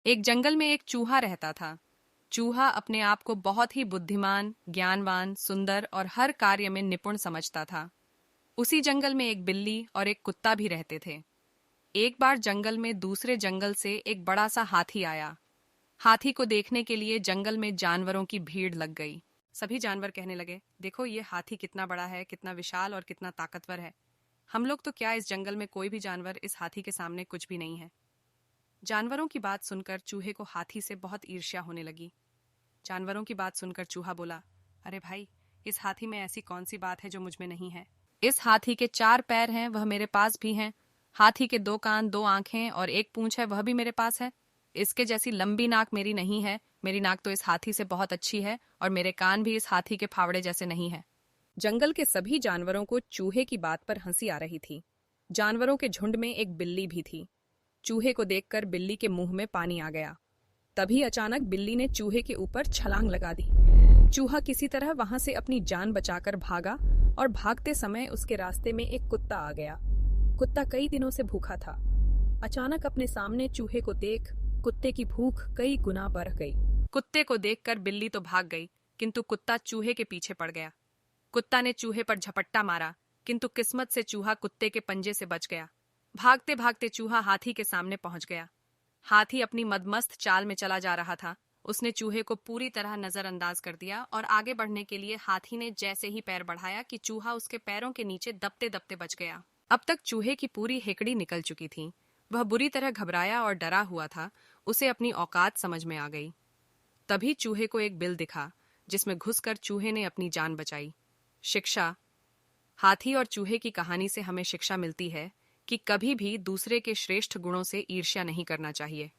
एक जंगल में एक चूहा रहता था। चूहा अपने आप को बहुत ही बुद्धिमान, ज्ञानवान, सुंदर और हर कार्य में निपुण समझता था। उसी जंगल में एक बिल्ली और एक कुत्ता भी रहते थे। एक बार जंगल में दूसरे जंगल से एक बड़ा सा हाथी आया। हाथी को देखने के लिए जंगल में जानवरों की भीड़ लग गई। सभी जानवर कहने लगे, देखो ये हाथी कितना बड़ा है, कितना विशाल और कितना ताकतवर है। हम लोग तो क्या, इस जंगल में कोई भी जानवर इस हाथी के सामने कुछ भी नहीं है। जानवरों की बात सुनकर चूहे को हाथी से बहुत ईर्ष्या होने लगी। जानवरों की बात सुनकर चूहा बोला, अरे भाई, इस हाथी में ऐसी कौन सी बात है जो मुझ में नहीं है। इस हाथी के 4 पैर हैं, वह मेरे पास भी हैं। हाथी के 2 कान, 2 आंखें और 1 पूंछ है, वह भी मेरे पास है। इसके जैसी लंबी नाक मेरी नहीं है। मेरी नाक तो इस हाथी से बहुत अच्छी है और मेरे कान भी इस हाथी के फावड़े जैसे नहीं है। जंगल के सभी जानवरों को चूहे की बात पर हंसी आ रही थी। जानवरों के झुंड में एक बिल्ली भी थी। चूहे को देखकर बिल्ली के मुंह में पानी आ गया। तभी अचानक बिल्ली ने चूहे के ऊपर छलांग लगा दी। चूहा किसी तरह वहां से अपनी जान बचाकर भागा और भागते समय उसके रास्ते में एक कुत्ता आ गया। कुत्ता कई दिनों से भूखा था। अचानक अपने सामने चूहे को देख कुत्ते की भूख कई गुना बढ़ गई। कुत्ते को देखकर बिल्ली तो भाग गई, किंतु कुत्ता चूहे के पीछे पड़ गया। कुत्ता ने चूहे पर झपट्टा मारा, किंतु किस्मत से चूहा कुत्ते के पंजे से बच गया। भागते भागते चूहा हाथी के सामने पहुंच गया। हाथी अपनी मदमस्त चाल में चला जा रहा था। उसने चूहे को पूरी तरह नजरअंदाज कर दिया और आगे बढ़ने के लिए हाथी ने जैसे ही पैर बढ़ाया कि चूहा उसके पैरों के नीचे दबते दबते बच गया। अब तक चूहे की पूरी हेकड़ी निकल चुकी थी। वह बुरी तरह घबराया और डरा हुआ था। उसे अपनी औकात समझ में आ गई। तभी चूहे को एक बिल दिखा, जिसमें घुसकर चूहे ने अपनी जान बचाई। शिक्षा। हाथी और चूहे की कहानी से हमें शिक्षा मिलती है कि कभी भी दूसरे के श्रेष्ठ गुणों से ईर्ष्या नहीं करना चाहिए।